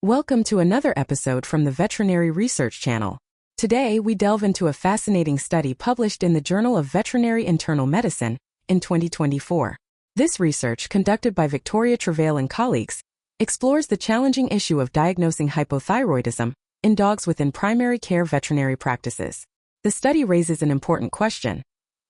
Welcome to another episode from the Veterinary Research Channel. Today, we delve into a fascinating study published in the Journal of Veterinary Internal Medicine in 2024. This research, conducted by Victoria Travail and colleagues, explores the challenging issue of diagnosing hypothyroidism in dogs within primary care veterinary practices. The study raises an important question.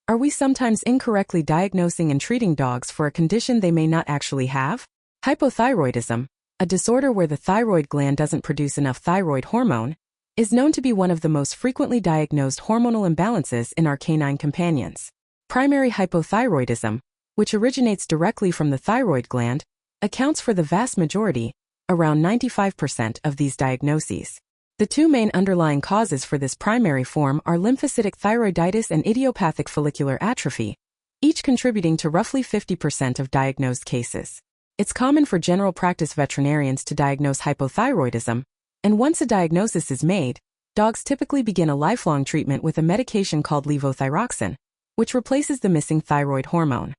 Are we sometimes incorrectly diagnosing and treating dogs for a condition they may not actually have? Hypothyroidism, a disorder where the thyroid gland doesn't produce enough thyroid hormone, is known to be one of the most frequently diagnosed hormonal imbalances in our canine companions. Primary hypothyroidism, which originates directly from the thyroid gland, accounts for the vast majority, around 95% of these diagnoses. The two main underlying causes for this primary form are lymphocytic thyroiditis and idiopathic follicular atrophy, each contributing to roughly 50% of diagnosed cases. It's common for general practice veterinarians to diagnose hypothyroidism, and once a diagnosis is made, dogs typically begin a lifelong treatment with a medication called levothyroxine, which replaces the missing thyroid hormone.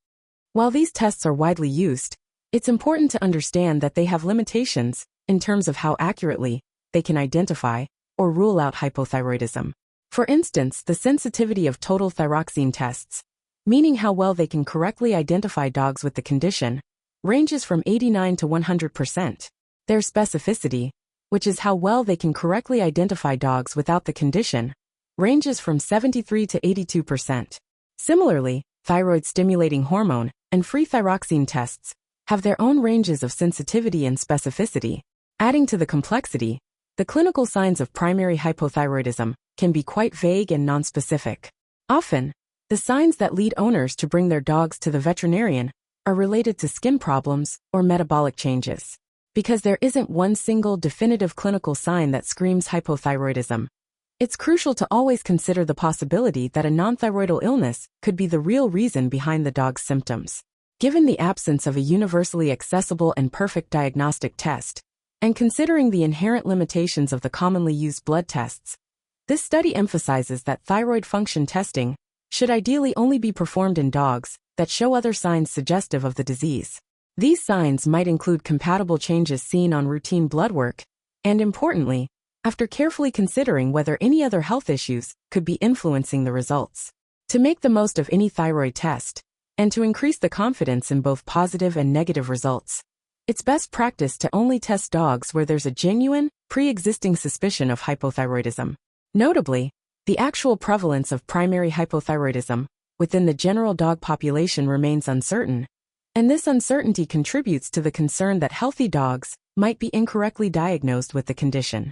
While these tests are widely used, it's important to understand that they have limitations in terms of how accurately they can identify or rule out hypothyroidism. For instance, the sensitivity of total thyroxine tests, meaning how well they can correctly identify dogs with the condition, ranges from 89 to 100%. Their specificity, which is how well they can correctly identify dogs without the condition, ranges from 73 to 82%. Similarly, thyroid-stimulating hormone and free thyroxine tests have their own ranges of sensitivity and specificity. Adding to the complexity, the clinical signs of primary hypothyroidism can be quite vague and nonspecific. Often, the signs that lead owners to bring their dogs to the veterinarian are related to skin problems or metabolic changes. Because there isn't one single definitive clinical sign that screams hypothyroidism, it's crucial to always consider the possibility that a non-thyroidal illness could be the real reason behind the dog's symptoms. Given the absence of a universally accessible and perfect diagnostic test, and considering the inherent limitations of the commonly used blood tests, this study emphasizes that thyroid function testing should ideally only be performed in dogs that show other signs suggestive of the disease. These signs might include compatible changes seen on routine blood work, and importantly, after carefully considering whether any other health issues could be influencing the results. To make the most of any thyroid test, and to increase the confidence in both positive and negative results, it's best practice to only test dogs where there's a genuine, pre-existing suspicion of hypothyroidism. Notably, the actual prevalence of primary hypothyroidism within the general dog population remains uncertain, and this uncertainty contributes to the concern that healthy dogs might be incorrectly diagnosed with the condition.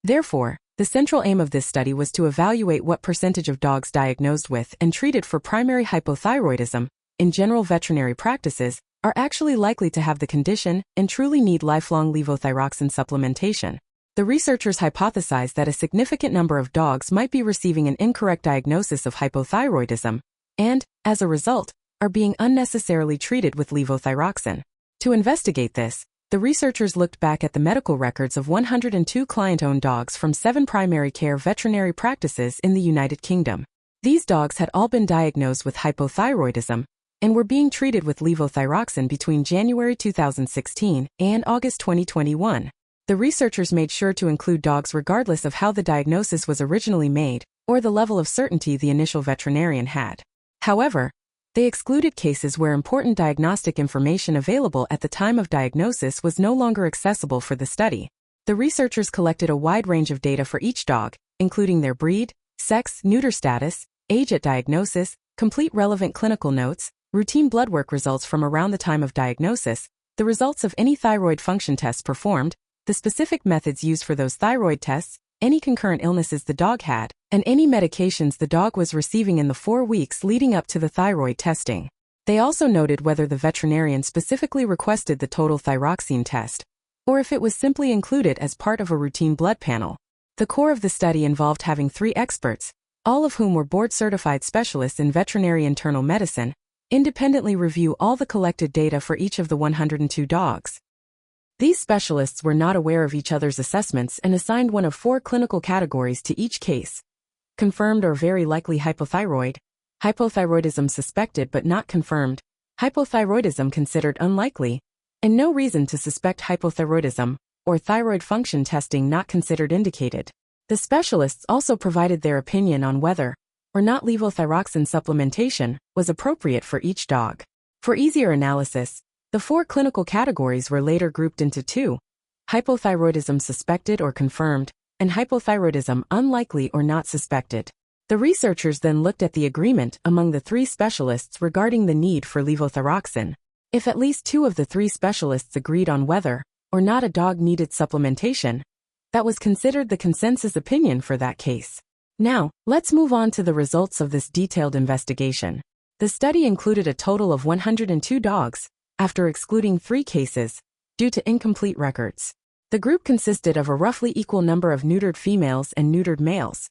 Therefore, the central aim of this study was to evaluate what percentage of dogs diagnosed with and treated for primary hypothyroidism in general veterinary practices are actually likely to have the condition and truly need lifelong levothyroxine supplementation. The researchers hypothesized that a significant number of dogs might be receiving an incorrect diagnosis of hypothyroidism, and, as a result, are being unnecessarily treated with levothyroxine. To investigate this, the researchers looked back at the medical records of 102 client-owned dogs from 7 primary care veterinary practices in the United Kingdom. These dogs had all been diagnosed with hypothyroidism and were being treated with levothyroxine between January 2016 and August 2021. The researchers made sure to include dogs regardless of how the diagnosis was originally made or the level of certainty the initial veterinarian had. However, they excluded cases where important diagnostic information available at the time of diagnosis was no longer accessible for the study. The researchers collected a wide range of data for each dog, including their breed, sex, neuter status, age at diagnosis, complete relevant clinical notes, routine blood work results from around the time of diagnosis, the results of any thyroid function tests performed, the specific methods used for those thyroid tests, any concurrent illnesses the dog had, and any medications the dog was receiving in the 4 weeks leading up to the thyroid testing. They also noted whether the veterinarian specifically requested the total thyroxine test, or if it was simply included as part of a routine blood panel. The core of the study involved having 3 experts, all of whom were board-certified specialists in veterinary internal medicine, independently review all the collected data for each of the 102 dogs. These specialists were not aware of each other's assessments and assigned one of 4 clinical categories to each case: confirmed or very likely hypothyroid, hypothyroidism suspected but not confirmed, hypothyroidism considered unlikely, and no reason to suspect hypothyroidism, or thyroid function testing not considered indicated. The specialists also provided their opinion on whether or not levothyroxine supplementation was appropriate for each dog. For easier analysis, the 4 clinical categories were later grouped into 2: hypothyroidism suspected or confirmed, and hypothyroidism unlikely or not suspected. The researchers then looked at the agreement among the 3 specialists regarding the need for levothyroxine. If at least 2 of the 3 specialists agreed on whether or not a dog needed supplementation, that was considered the consensus opinion for that case. Now, let's move on to the results of this detailed investigation. The study included a total of 102 dogs, after excluding 3 cases, due to incomplete records. The group consisted of a roughly equal number of neutered females and neutered males,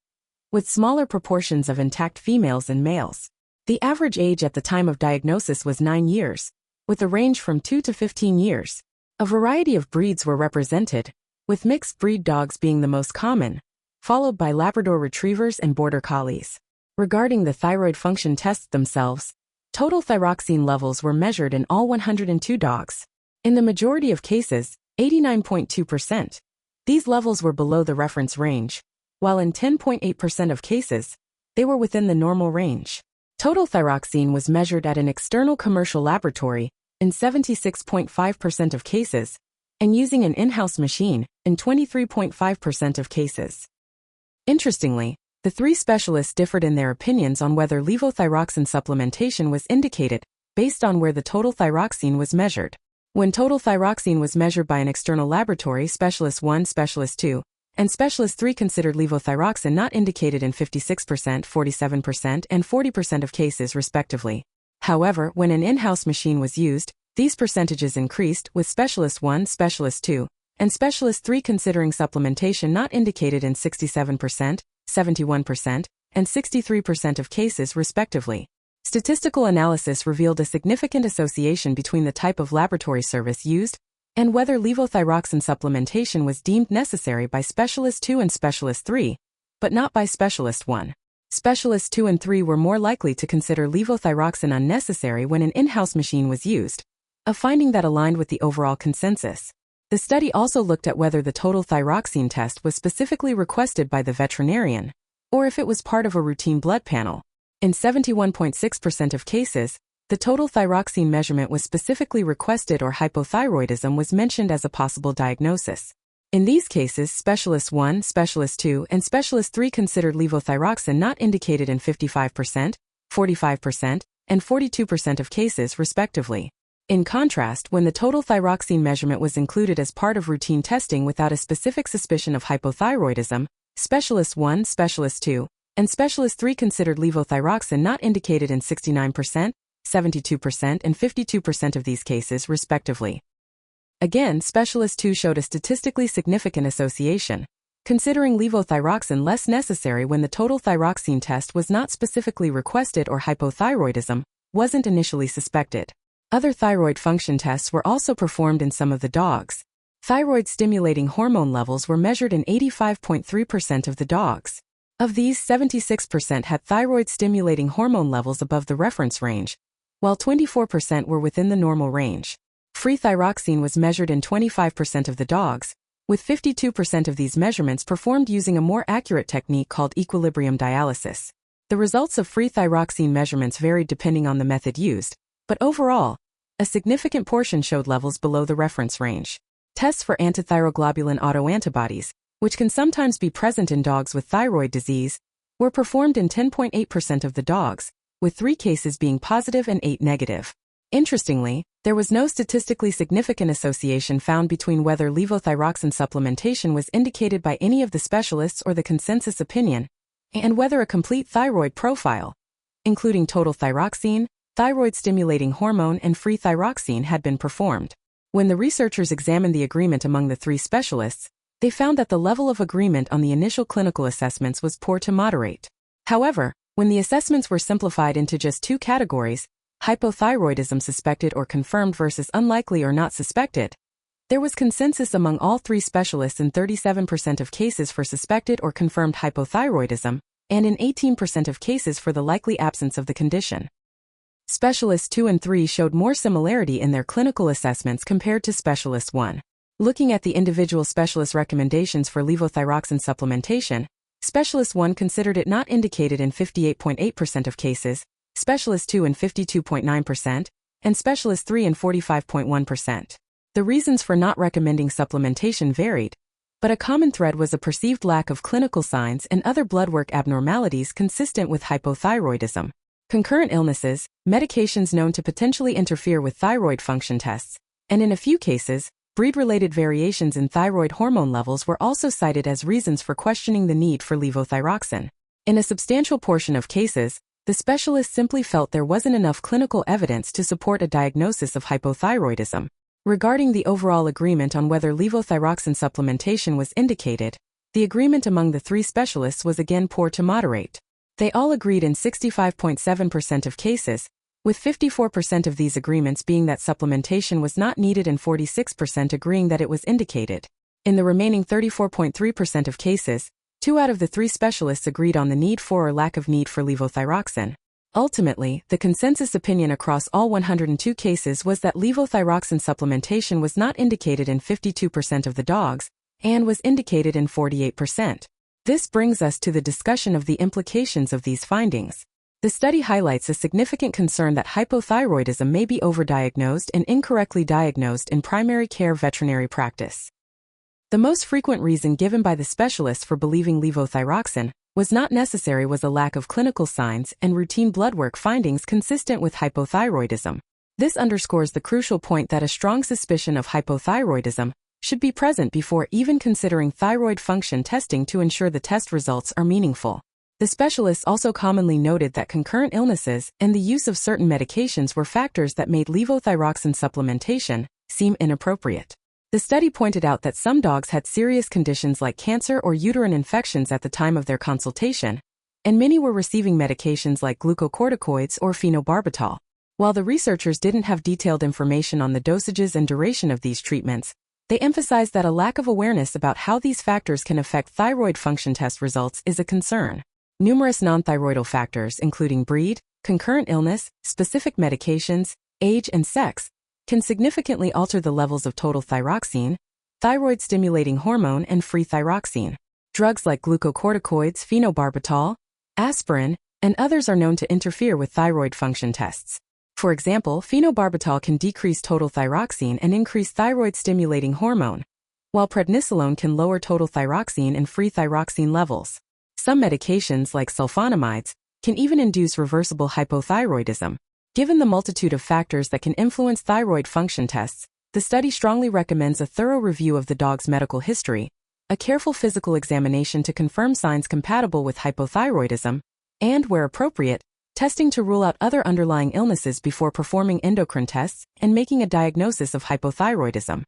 with smaller proportions of intact females and males. The average age at the time of diagnosis was 9 years, with a range from 2 to 15 years. A variety of breeds were represented, with mixed breed dogs being the most common, followed by Labrador Retrievers and Border Collies. Regarding the thyroid function tests themselves, total thyroxine levels were measured in all 102 dogs. In the majority of cases, 89.2%, these levels were below the reference range, while in 10.8% of cases, they were within the normal range. Total thyroxine was measured at an external commercial laboratory in 76.5% of cases, and using an in-house machine in 23.5% of cases. Interestingly, the 3 specialists differed in their opinions on whether levothyroxine supplementation was indicated, based on where the total thyroxine was measured. When total thyroxine was measured by an external laboratory, Specialist 1, Specialist 2, and Specialist 3 considered levothyroxine not indicated in 56%, 47%, and 40% of cases respectively. However, when an in-house machine was used, these percentages increased, with Specialist 1, Specialist 2, and Specialist 3 considering supplementation not indicated in 67%, 71%, and 63% of cases respectively. Statistical analysis revealed a significant association between the type of laboratory service used and whether levothyroxine supplementation was deemed necessary by Specialist 2 and Specialist 3, but not by Specialist 1. Specialists 2 and 3 were more likely to consider levothyroxine unnecessary when an in-house machine was used, a finding that aligned with the overall consensus. The study also looked at whether the total thyroxine test was specifically requested by the veterinarian, or if it was part of a routine blood panel. In 71.6% of cases, the total thyroxine measurement was specifically requested or hypothyroidism was mentioned as a possible diagnosis. In these cases, Specialist 1, Specialist 2, and Specialist 3 considered levothyroxine not indicated in 55%, 45%, and 42% of cases respectively. In contrast, when the total thyroxine measurement was included as part of routine testing without a specific suspicion of hypothyroidism, Specialist 1, Specialist 2, and Specialist 3 considered levothyroxine not indicated in 69%, 72%, and 52% of these cases respectively. Again, Specialist 2 showed a statistically significant association, considering levothyroxine less necessary when the total thyroxine test was not specifically requested or hypothyroidism wasn't initially suspected. Other thyroid function tests were also performed in some of the dogs. Thyroid-stimulating hormone levels were measured in 85.3% of the dogs. Of these, 76% had thyroid-stimulating hormone levels above the reference range, while 24% were within the normal range. Free thyroxine was measured in 25% of the dogs, with 52% of these measurements performed using a more accurate technique called equilibrium dialysis. The results of free thyroxine measurements varied depending on the method used, but overall, a significant portion showed levels below the reference range. Tests for antithyroglobulin autoantibodies, which can sometimes be present in dogs with thyroid disease, were performed in 10.8% of the dogs, with 3 cases being positive and 8 negative. Interestingly, there was no statistically significant association found between whether levothyroxine supplementation was indicated by any of the specialists or the consensus opinion, and whether a complete thyroid profile, including total thyroxine, thyroid-stimulating hormone, and free thyroxine had been performed. When the researchers examined the agreement among the 3 specialists, they found that the level of agreement on the initial clinical assessments was poor to moderate. However, when the assessments were simplified into just 2 categories, hypothyroidism suspected or confirmed versus unlikely or not suspected, there was consensus among all 3 specialists in 37% of cases for suspected or confirmed hypothyroidism, and in 18% of cases for the likely absence of the condition. Specialists 2 and 3 showed more similarity in their clinical assessments compared to Specialist 1. Looking at the individual specialist recommendations for levothyroxine supplementation, Specialist 1 considered it not indicated in 58.8% of cases, Specialist 2 in 52.9%, and Specialist 3 in 45.1%. The reasons for not recommending supplementation varied, but a common thread was a perceived lack of clinical signs and other blood work abnormalities consistent with hypothyroidism. Concurrent illnesses, medications known to potentially interfere with thyroid function tests, and in a few cases, breed-related variations in thyroid hormone levels were also cited as reasons for questioning the need for levothyroxine. In a substantial portion of cases, the specialist simply felt there wasn't enough clinical evidence to support a diagnosis of hypothyroidism. Regarding the overall agreement on whether levothyroxine supplementation was indicated, the agreement among the three specialists was again poor to moderate. They all agreed in 65.7% of cases, with 54% of these agreements being that supplementation was not needed and 46% agreeing that it was indicated. In the remaining 34.3% of cases, 2 out of the 3 specialists agreed on the need for or lack of need for levothyroxine. Ultimately, the consensus opinion across all 102 cases was that levothyroxine supplementation was not indicated in 52% of the dogs, and was indicated in 48%. This brings us to the discussion of the implications of these findings. The study highlights a significant concern that hypothyroidism may be overdiagnosed and incorrectly diagnosed in primary care veterinary practice. The most frequent reason given by the specialists for believing levothyroxine was not necessary was a lack of clinical signs and routine blood work findings consistent with hypothyroidism. This underscores the crucial point that a strong suspicion of hypothyroidism should be present before even considering thyroid function testing to ensure the test results are meaningful. The specialists also commonly noted that concurrent illnesses and the use of certain medications were factors that made levothyroxine supplementation seem inappropriate. The study pointed out that some dogs had serious conditions like cancer or uterine infections at the time of their consultation, and many were receiving medications like glucocorticoids or phenobarbital. While the researchers didn't have detailed information on the dosages and duration of these treatments, they emphasized that a lack of awareness about how these factors can affect thyroid function test results is a concern. Numerous non-thyroidal factors, including breed, concurrent illness, specific medications, age, and sex, can significantly alter the levels of total thyroxine, thyroid-stimulating hormone, and free thyroxine. Drugs like glucocorticoids, phenobarbital, aspirin, and others are known to interfere with thyroid function tests. For example, phenobarbital can decrease total thyroxine and increase thyroid-stimulating hormone, while prednisolone can lower total thyroxine and free thyroxine levels. Some medications, like sulfonamides, can even induce reversible hypothyroidism. Given the multitude of factors that can influence thyroid function tests, the study strongly recommends a thorough review of the dog's medical history, a careful physical examination to confirm signs compatible with hypothyroidism, and, where appropriate, testing to rule out other underlying illnesses before performing endocrine tests and making a diagnosis of hypothyroidism.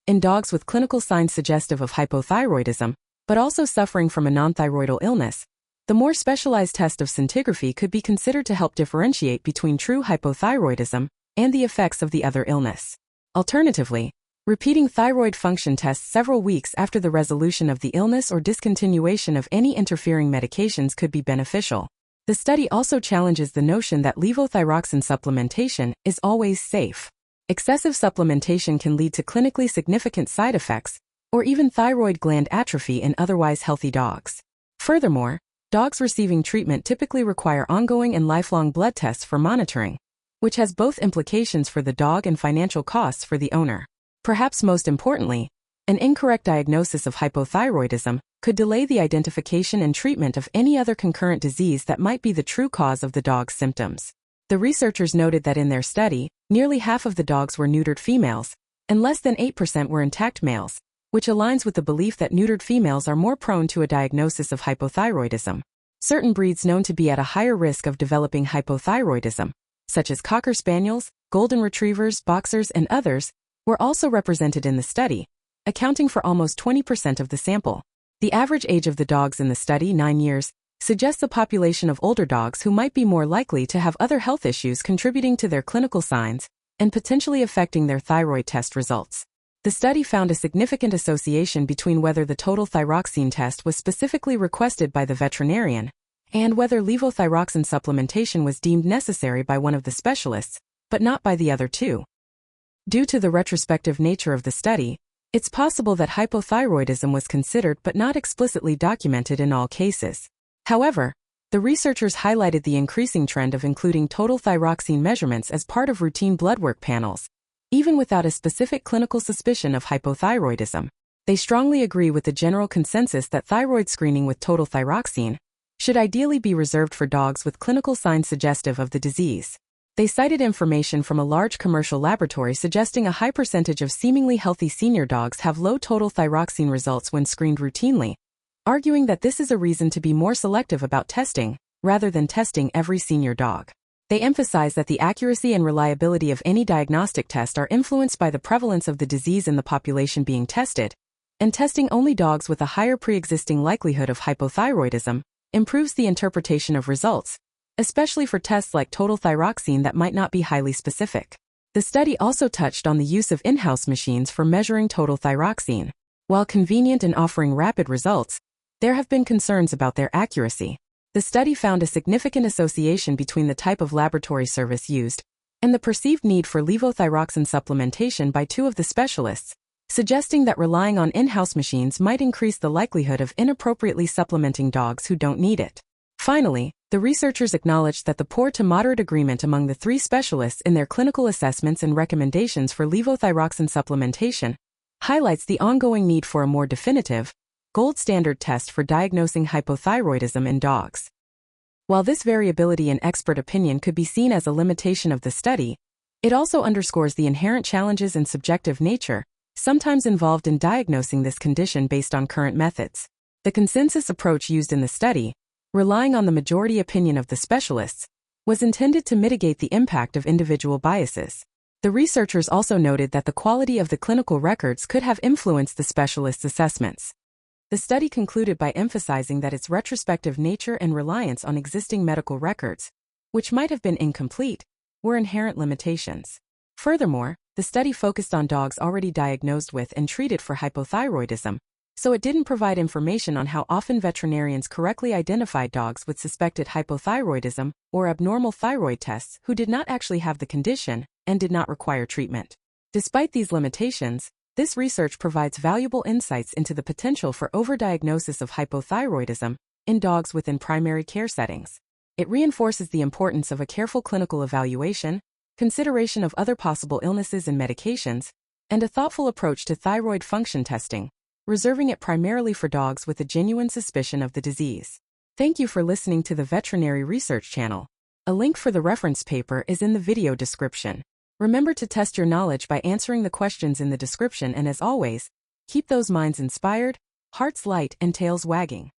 In dogs with clinical signs suggestive of hypothyroidism, but also suffering from a non-thyroidal illness, the more specialized test of scintigraphy could be considered to help differentiate between true hypothyroidism and the effects of the other illness. Alternatively, repeating thyroid function tests several weeks after the resolution of the illness or discontinuation of any interfering medications could be beneficial. The study also challenges the notion that levothyroxine supplementation is always safe. Excessive supplementation can lead to clinically significant side effects, or even thyroid gland atrophy in otherwise healthy dogs. Furthermore, dogs receiving treatment typically require ongoing and lifelong blood tests for monitoring, which has both implications for the dog and financial costs for the owner. Perhaps most importantly, an incorrect diagnosis of hypothyroidism could delay the identification and treatment of any other concurrent disease that might be the true cause of the dog's symptoms. The researchers noted that in their study, nearly half of the dogs were neutered females, and less than 8% were intact males, which aligns with the belief that neutered females are more prone to a diagnosis of hypothyroidism. Certain breeds known to be at a higher risk of developing hypothyroidism, such as Cocker Spaniels, Golden Retrievers, Boxers, and others, were also represented in the study, accounting for almost 20% of the sample. The average age of the dogs in the study, 9 years, suggests a population of older dogs who might be more likely to have other health issues contributing to their clinical signs and potentially affecting their thyroid test results. The study found a significant association between whether the total thyroxine test was specifically requested by the veterinarian and whether levothyroxine supplementation was deemed necessary by one of the specialists, but not by the other two. Due to the retrospective nature of the study, It's possible that hypothyroidism was considered but not explicitly documented in all cases. However, the researchers highlighted the increasing trend of including total thyroxine measurements as part of routine blood work panels, even without a specific clinical suspicion of hypothyroidism. They strongly agree with the general consensus that thyroid screening with total thyroxine should ideally be reserved for dogs with clinical signs suggestive of the disease. They cited information from a large commercial laboratory suggesting a high percentage of seemingly healthy senior dogs have low total thyroxine results when screened routinely, arguing that this is a reason to be more selective about testing, rather than testing every senior dog. They emphasize that the accuracy and reliability of any diagnostic test are influenced by the prevalence of the disease in the population being tested, and testing only dogs with a higher pre-existing likelihood of hypothyroidism improves the interpretation of results, especially for tests like total thyroxine that might not be highly specific. The study also touched on the use of in-house machines for measuring total thyroxine. While convenient and offering rapid results, there have been concerns about their accuracy. The study found a significant association between the type of laboratory service used and the perceived need for levothyroxine supplementation by two of the specialists, suggesting that relying on in-house machines might increase the likelihood of inappropriately supplementing dogs who don't need it. Finally, the researchers acknowledged that the poor to moderate agreement among the three specialists in their clinical assessments and recommendations for levothyroxine supplementation highlights the ongoing need for a more definitive, gold standard test for diagnosing hypothyroidism in dogs. While this variability in expert opinion could be seen as a limitation of the study, it also underscores the inherent challenges and subjective nature sometimes involved in diagnosing this condition based on current methods. The consensus approach used in the study, relying on the majority opinion of the specialists, was intended to mitigate the impact of individual biases. The researchers also noted that the quality of the clinical records could have influenced the specialists' assessments. The study concluded by emphasizing that its retrospective nature and reliance on existing medical records, which might have been incomplete, were inherent limitations. Furthermore, the study focused on dogs already diagnosed with and treated for hypothyroidism, so it didn't provide information on how often veterinarians correctly identified dogs with suspected hypothyroidism or abnormal thyroid tests who did not actually have the condition and did not require treatment. Despite these limitations, this research provides valuable insights into the potential for overdiagnosis of hypothyroidism in dogs within primary care settings. It reinforces the importance of a careful clinical evaluation, consideration of other possible illnesses and medications, and a thoughtful approach to thyroid function testing, reserving it primarily for dogs with a genuine suspicion of the disease. Thank you for listening to the Veterinary Research Channel. A link for the reference paper is in the video description. Remember to test your knowledge by answering the questions in the description, and as always, keep those minds inspired, hearts light, and tails wagging.